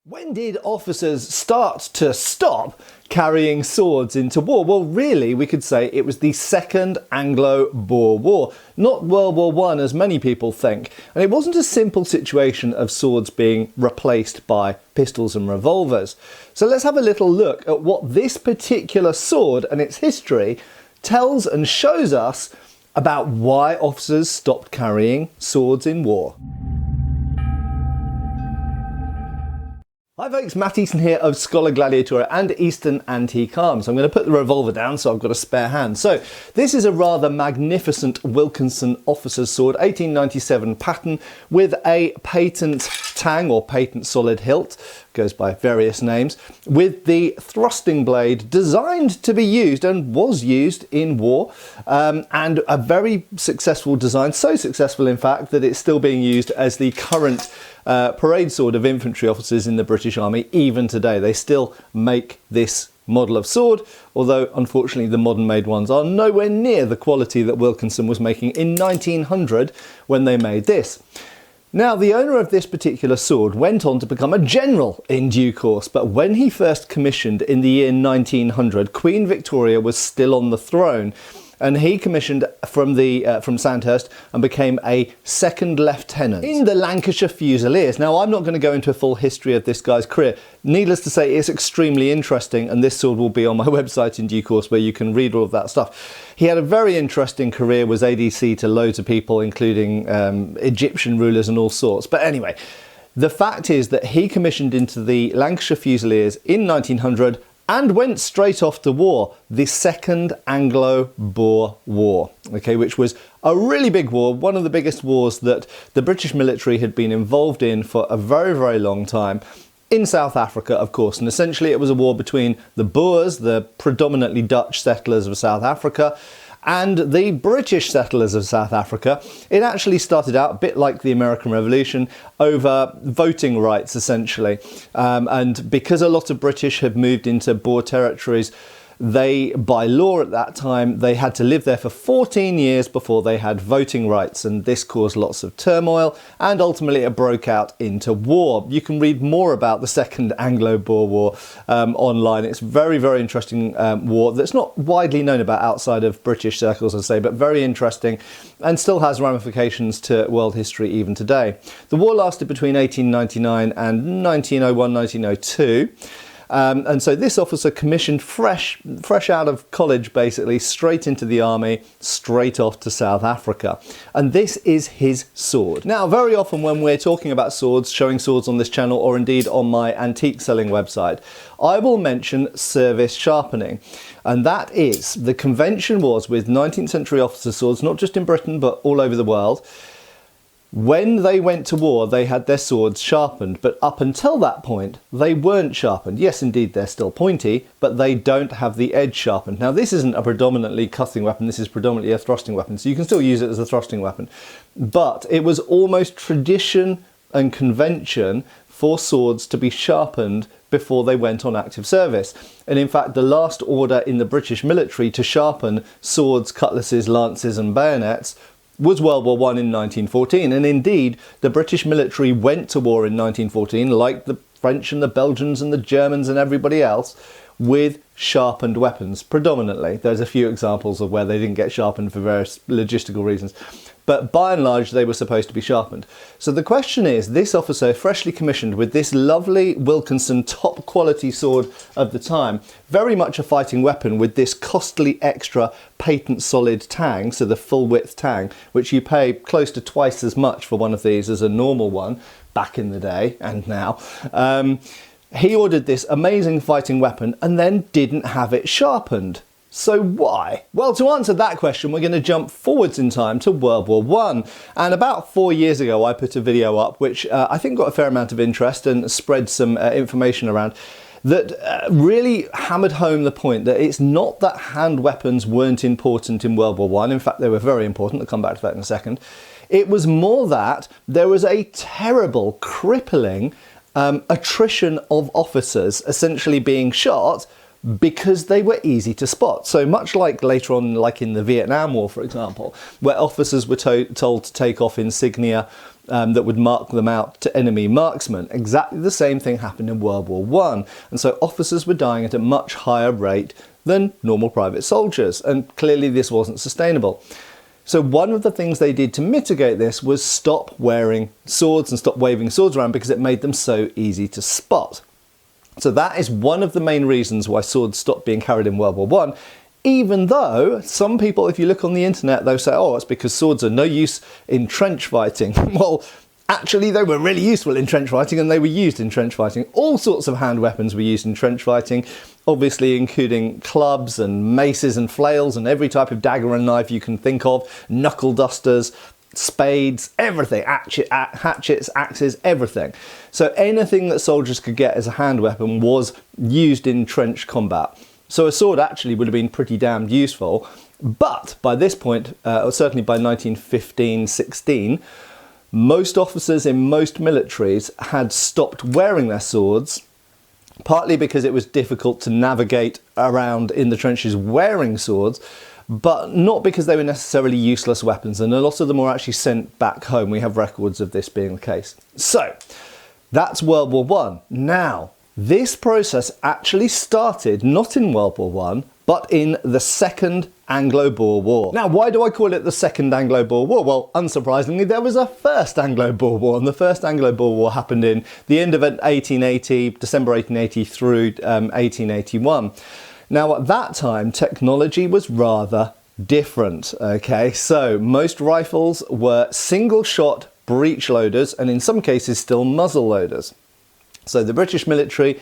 When did officers start to stop carrying swords into war? Well, really, we could say it was the Second Anglo-Boer War, not World War I, as many people think. And it wasn't a simple situation of swords being replaced by pistols and revolvers. So let's have a little look at what this particular sword and its history tells and shows us about why officers stopped carrying swords in war. Hi folks, Matt Easton here of Schola Gladiatoria and Easton Antique Arms. I'm going to put the revolver down so I've got a spare hand. So this is a rather magnificent Wilkinson officer's sword, 1897 pattern with a patent tang or patent solid hilt, goes by various names, with the thrusting blade designed to be used and was used in war, and a very successful design, so successful in fact that it's still being used as the current parade sword of infantry officers in the British Army. Even today they still make this model of sword, although unfortunately the modern made ones are nowhere near the quality that Wilkinson was making in 1900 when they made this. Now, the owner of this particular sword went on to become a general in due course, but when he first commissioned in the year 1900, Queen Victoria was still on the throne, and he commissioned from Sandhurst and became a second lieutenant in the Lancashire Fusiliers. Now, I'm not going to go into a full history of this guy's career. Needless to say, it's extremely interesting, and this sword will be on my website in due course where you can read all of that stuff. He had a very interesting career, was ADC to loads of people, including Egyptian rulers and all sorts. But anyway, the fact is that he commissioned into the Lancashire Fusiliers in 1900 and went straight off to war, the Second Anglo-Boer War, okay, which was a really big war, one of the biggest wars that the British military had been involved in for a very, very long time, in South Africa, of course. And essentially it was a war between the Boers, the predominantly Dutch settlers of South Africa, and the British settlers of South Africa. It actually started out a bit like the American Revolution, over voting rights essentially, and because a lot of British had moved into Boer territories, they, by law at that time, they had to live there for 14 years before they had voting rights, and this caused lots of turmoil, and ultimately it broke out into war. You can read more about the Second Anglo-Boer War online. It's a very, very interesting war that's not widely known about outside of British circles, I'd say, but very interesting and still has ramifications to world history even today. The war lasted between 1899 and 1901, 1902. And so this officer commissioned fresh out of college, basically, straight into the army, straight off to South Africa. And this is his sword. Now, very often when we're talking about swords, showing swords on this channel, or indeed on my antique selling website, I will mention service sharpening. And that is, the convention was with 19th century officer swords, not just in Britain, but all over the world. When they went to war, they had their swords sharpened, but up until that point, they weren't sharpened. Yes, indeed, they're still pointy, but they don't have the edge sharpened. Now, this isn't a predominantly cutting weapon, this is predominantly a thrusting weapon, so you can still use it as a thrusting weapon. But it was almost tradition and convention for swords to be sharpened before they went on active service. And in fact, the last order in the British military to sharpen swords, cutlasses, lances and bayonets was World War I in 1914, and indeed the British military went to war in 1914, like the French and the Belgians and the Germans and everybody else, with sharpened weapons, predominantly. There's a few examples of where they didn't get sharpened for various logistical reasons, but by and large they were supposed to be sharpened. So the question is, this officer freshly commissioned with this lovely Wilkinson top quality sword of the time, very much a fighting weapon with this costly extra patent solid tang, so the full width tang, which you pay close to twice as much for one of these as a normal one back in the day and now. He ordered this amazing fighting weapon and then didn't have it sharpened. So why? Well, to answer that question, we're going to jump forwards in time to World War I. And about 4 years ago, I put a video up, which I think got a fair amount of interest and spread some information around that really hammered home the point that it's not that hand weapons weren't important in World War I. In fact, they were very important. I'll come back to that in a second. It was more that there was a terrible, crippling attrition of officers essentially being shot because they were easy to spot. So much like later on, like in the Vietnam War, for example, where officers were told to take off insignia that would mark them out to enemy marksmen, exactly the same thing happened in World War I. And so officers were dying at a much higher rate than normal private soldiers, and clearly this wasn't sustainable. So one of the things they did to mitigate this was stop wearing swords and stop waving swords around, because it made them so easy to spot. So that is one of the main reasons why swords stopped being carried in World War I, even though some people, if you look on the internet, they'll say, oh, it's because swords are no use in trench fighting. Well, actually, they were really useful in trench fighting, and they were used in trench fighting. All sorts of hand weapons were used in trench fighting, obviously including clubs and maces and flails and every type of dagger and knife you can think of, knuckle dusters, spades, everything, hatchets, axes, everything. So anything that soldiers could get as a hand weapon was used in trench combat. So a sword actually would have been pretty damned useful. But by this point, certainly by 1915-16, most officers in most militaries had stopped wearing their swords, partly because it was difficult to navigate around in the trenches wearing swords, but not because they were necessarily useless weapons, and a lot of them were actually sent back home. We have records of this being the case. So that's World War I. Now, this process actually started not in World War I, but in the Second Anglo-Boer War. Now, why do I call it the Second Anglo-Boer War? Well, unsurprisingly, there was a First Anglo-Boer War, and the First Anglo-Boer War happened in the end of 1880, December 1880 through 1881. Now, at that time, technology was rather different, okay? So most rifles were single-shot breech loaders, and in some cases still muzzle loaders. So the British military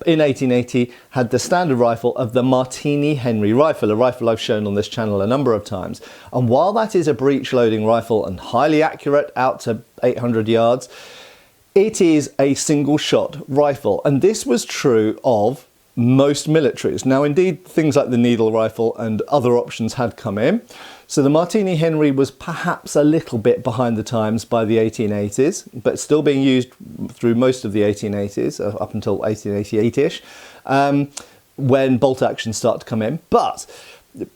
in 1880 had the standard rifle of the Martini-Henry rifle, a rifle I've shown on this channel a number of times. And while that is a breech loading rifle and highly accurate out to 800 yards, it is a single shot rifle. And this was true of most militaries. Now, indeed, things like the needle rifle and other options had come in. So the Martini-Henry was perhaps a little bit behind the times by the 1880s, but still being used through most of the 1880s, up until 1888-ish, when bolt actions start to come in. But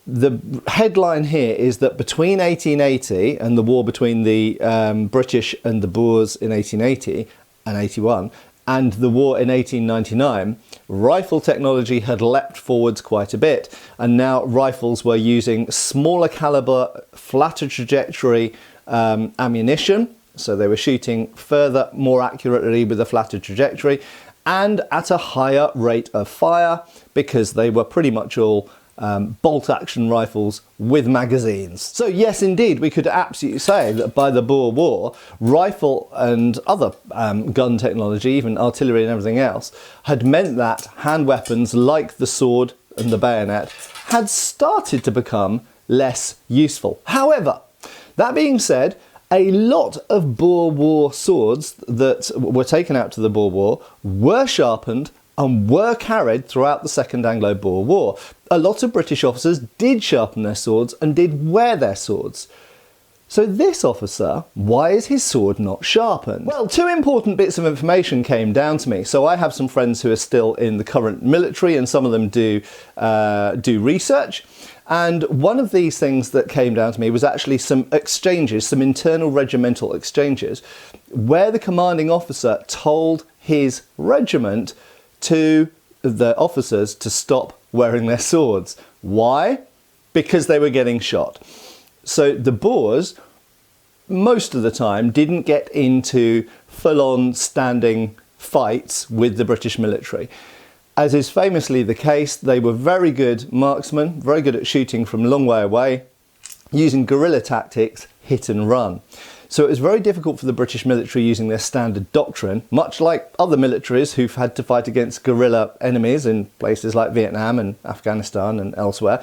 the headline here is that between 1880 and the war between the British and the Boers in 1880 and 81, and the war in 1899, rifle technology had leapt forwards quite a bit, and now rifles were using smaller caliber, flatter trajectory ammunition, so they were shooting further, more accurately with a flatter trajectory, and at a higher rate of fire, because they were pretty much all bolt action rifles with magazines. So yes, indeed, we could absolutely say that by the Boer War, rifle and other gun technology, even artillery and everything else, had meant that hand weapons like the sword and the bayonet had started to become less useful. However, that being said, a lot of Boer War swords that were taken out to the Boer War were sharpened and were carried throughout the Second Anglo-Boer War. A lot of British officers did sharpen their swords and did wear their swords. So this officer, why is his sword not sharpened? Well, two important bits of information came down to me. So I have some friends who are still in the current military, and some of them do research. And one of these things that came down to me was actually some exchanges, some internal regimental exchanges, where the commanding officer told his regiment to the officers to stop wearing their swords. Why? Because they were getting shot. So the Boers, most of the time, didn't get into full-on standing fights with the British military. As is famously the case, they were very good marksmen, very good at shooting from a long way away, using guerrilla tactics, hit and run. So it was very difficult for the British military using their standard doctrine, much like other militaries who've had to fight against guerrilla enemies in places like Vietnam and Afghanistan and elsewhere.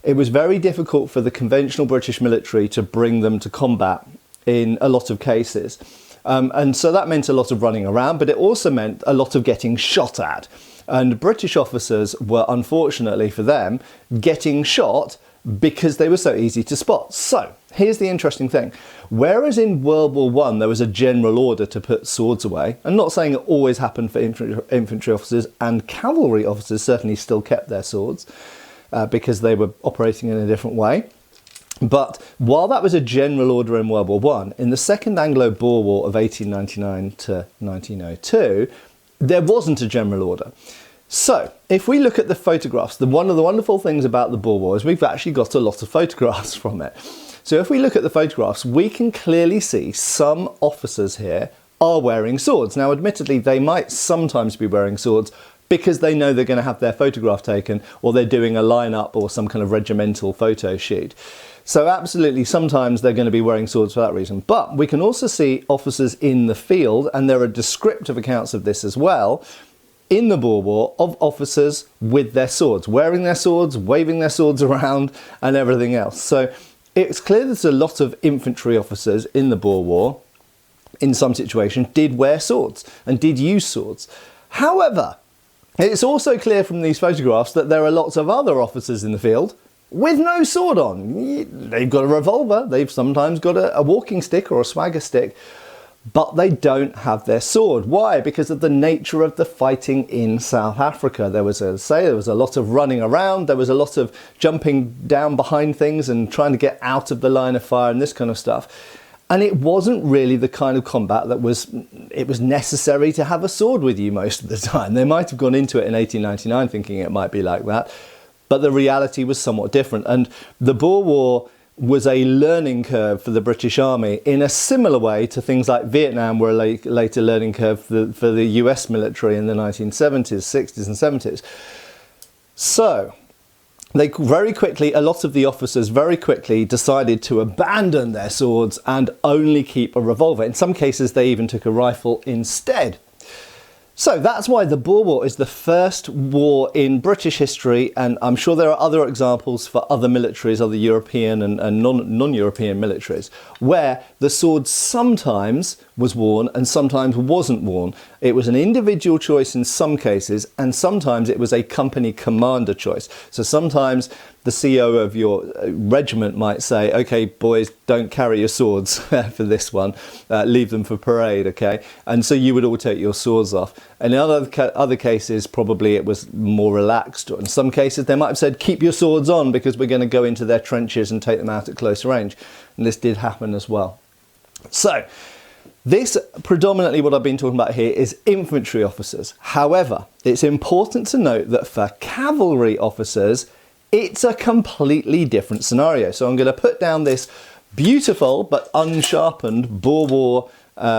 It was very difficult for the conventional British military to bring them to combat in a lot of cases. And so that meant a lot of running around, but it also meant a lot of getting shot at. And British officers were, unfortunately for them, getting shot because they were so easy to spot. So here's the interesting thing. Whereas in World War I there was a general order to put swords away, I'm not saying it always happened for infantry officers, and cavalry officers certainly still kept their swords because they were operating in a different way. But while that was a general order in World War I, in the Second Anglo-Boer War of 1899 to 1902, there wasn't a general order. So if we look at the photographs, one of the wonderful things about the Boer War is we've actually got a lot of photographs from it. So if we look at the photographs, we can clearly see some officers here are wearing swords. Now, admittedly, they might sometimes be wearing swords because they know they're going to have their photograph taken, or they're doing a lineup or some kind of regimental photo shoot. So absolutely, sometimes they're going to be wearing swords for that reason. But we can also see officers in the field, and there are descriptive accounts of this as well, in the Boer War, of officers with their swords, wearing their swords, waving their swords around and everything else. So it's clear there's a lot of infantry officers in the Boer War, in some situations, did wear swords and did use swords. However, it's also clear from these photographs that there are lots of other officers in the field with no sword on. They've got a revolver, they've sometimes got a walking stick or a swagger stick, but they don't have their sword. Why? Because of the nature of the fighting in South Africa. There was a lot of running around, there was a lot of jumping down behind things and trying to get out of the line of fire and this kind of stuff. And it wasn't really the kind of combat that was necessary to have a sword with you most of the time. They might have gone into it in 1899 thinking it might be like that, but the reality was somewhat different. And the Boer War was a learning curve for the British Army in a similar way to things like Vietnam were a later learning curve for the US military in the 1970s, 60s and 70s. So they very quickly, a lot of the officers very quickly decided to abandon their swords and only keep a revolver. In some cases, they even took a rifle instead. So that's why the Boer War is the first war in British history, and I'm sure there are other examples for other militaries, other European and non-European militaries, where the sword sometimes was worn and sometimes wasn't worn. It was an individual choice in some cases, and sometimes it was a company commander choice. So sometimes the CO of your regiment might say, okay, boys, don't carry your swords for this one, leave them for parade, okay? And so you would all take your swords off. And in other cases, probably it was more relaxed. Or in some cases, they might have said, keep your swords on because we're going to go into their trenches and take them out at close range. And this did happen as well. So this predominantly what I've been talking about here is infantry officers. However, it's important to note that for cavalry officers, it's a completely different scenario. So I'm going to put down this beautiful but unsharpened Boer War,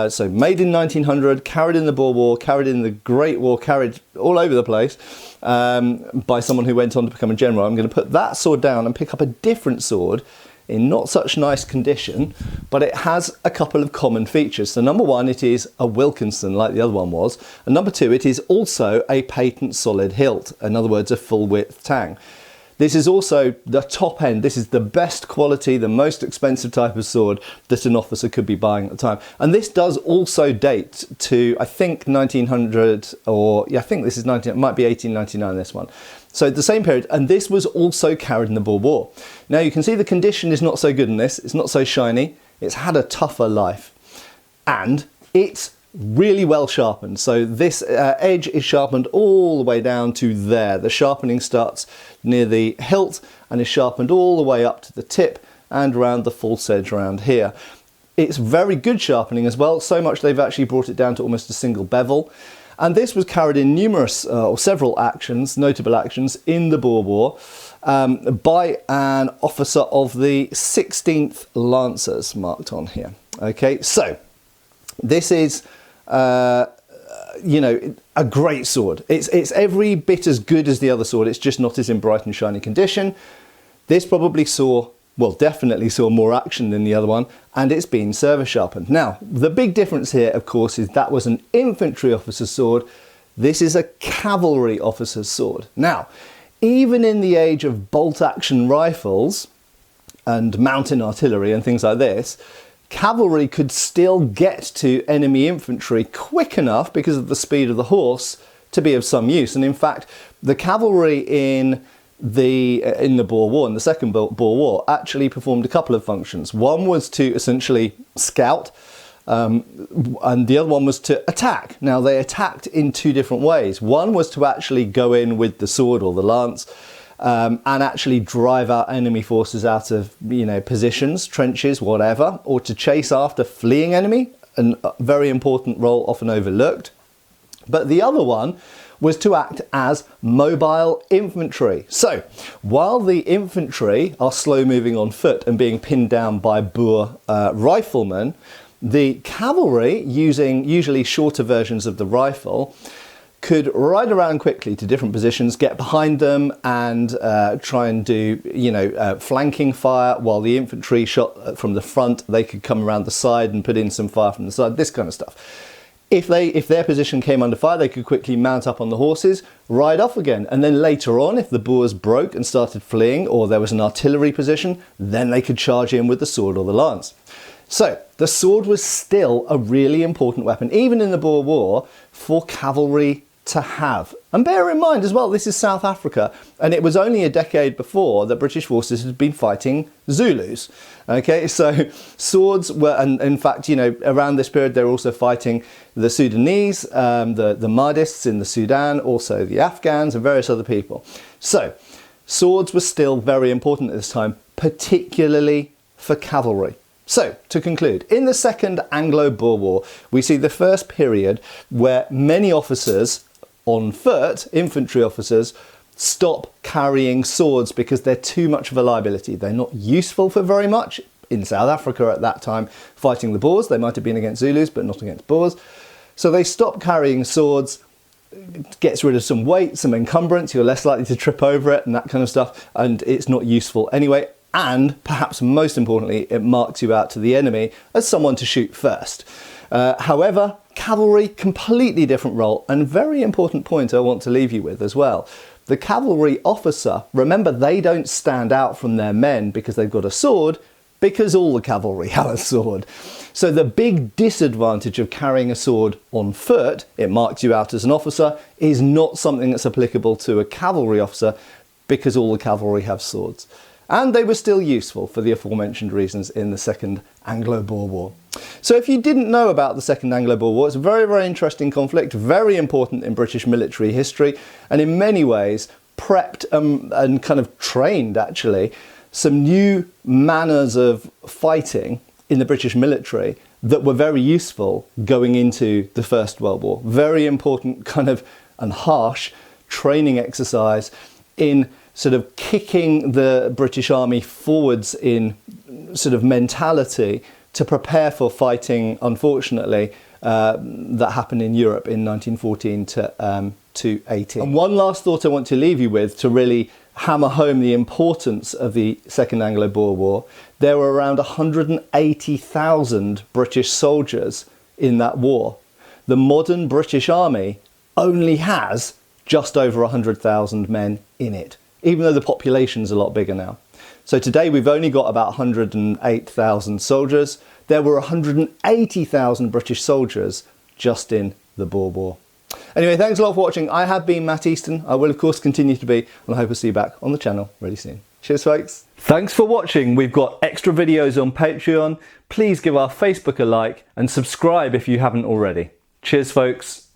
so made in 1900, carried in the Boer War, carried in the Great War, carried all over the place by someone who went on to become a general. I'm going to put that sword down and pick up a different sword in not such nice condition, but it has a couple of common features. So number one, it is a Wilkinson like the other one was. And number two, it is also a patent solid hilt. In other words, a full width tang. This is also the top end. This is the best quality, the most expensive type of sword that an officer could be buying at the time. And this does also date to, I think, 1900, or yeah, I think this is it might be 1899, this one. So the same period, and this was also carried in the Boer War. Now you can see the condition is not so good in this. It's not so shiny. It's had a tougher life. And it's really well sharpened. So this edge is sharpened all the way down to there. The sharpening starts near the hilt and is sharpened all the way up to the tip and around the false edge around here. It's very good sharpening as well, so much they've actually brought it down to almost a single bevel. And this was carried in numerous or several actions, notable actions in the Boer War by an officer of the 16th Lancers marked on here. Okay, so this is you know, a great sword. It's every bit as good as the other sword. It's just not as in bright and shiny condition. This probably saw, well, definitely saw more action than the other one, and it's been service sharpened. Now, the big difference here, of course, is that was an infantry officer's sword. This is a cavalry officer's sword. Now, even in the age of bolt action rifles and mountain artillery and things like this, cavalry could still get to enemy infantry quick enough because of the speed of the horse to be of some use. And in fact, the cavalry in in the Boer War, in the Second Boer War, actually performed a couple of functions. One was to essentially scout, and the other one was to attack. Now, they attacked in two different ways. One was to actually go in with the sword or the lance, and actually drive out enemy forces out of, positions, trenches, whatever, or to chase after fleeing enemy, a very important role often overlooked. But the other one was to act as mobile infantry. So, while the infantry are slow moving on foot and being pinned down by Boer riflemen, the cavalry, using usually shorter versions of the rifle, could ride around quickly to different positions, get behind them and try and do, flanking fire, while the infantry shot from the front. They could come around the side and put in some fire from the side, this kind of stuff. If their position came under fire, they could quickly mount up on the horses, ride off again. And then later on, if the Boers broke and started fleeing, or there was an artillery position, then they could charge in with the sword or the lance. So the sword was still a really important weapon, even in the Boer War, for cavalry to have. And bear in mind as well, this is South Africa, and it was only a decade before that British forces had been fighting Zulus. Okay, so swords were, and in fact, around this period, they were also fighting the Sudanese, the Mahdists in the Sudan, also the Afghans and various other people. So swords were still very important at this time, particularly for cavalry. So, to conclude, in the Second Anglo-Boer War, we see the first period where many officers on foot, infantry officers, stop carrying swords because they're too much of a liability. They're not useful for very much. In South Africa at that time, fighting the Boers, they might have been against Zulus, but not against Boers. So they stop carrying swords, gets rid of some weight, some encumbrance, you're less likely to trip over it and that kind of stuff, and it's not useful anyway. And perhaps most importantly, it marks you out to the enemy as someone to shoot first. However, cavalry, completely different role, and very important point I want to leave you with as well. The cavalry officer, remember, they don't stand out from their men because they've got a sword, because all the cavalry have a sword. So the big disadvantage of carrying a sword on foot, it marks you out as an officer, is not something that's applicable to a cavalry officer because all the cavalry have swords. And they were still useful for the aforementioned reasons in the Second Anglo-Boer War. So if you didn't know about the Second Anglo-Boer War, it's a very, very interesting conflict, very important in British military history, and in many ways prepped and kind of trained, actually, some new manners of fighting in the British military that were very useful going into the First World War. Very important kind of and harsh training exercise in sort of kicking the British Army forwards in sort of mentality to prepare for fighting, unfortunately, that happened in Europe in 1914 to 18. And one last thought I want to leave you with to really hammer home the importance of the Second Anglo-Boer War. There were around 180,000 British soldiers in that war. The modern British Army only has just over 100,000 men in it, even though the population's a lot bigger now. So today we've only got about 108,000 soldiers. There were 180,000 British soldiers just in the Boer War. Anyway, thanks a lot for watching. I have been Matt Easton. I will of course continue to be, and I hope I'll see you back on the channel really soon. Cheers folks. Thanks for watching. We've got extra videos on Patreon. Please give our Facebook a like and subscribe if you haven't already. Cheers folks.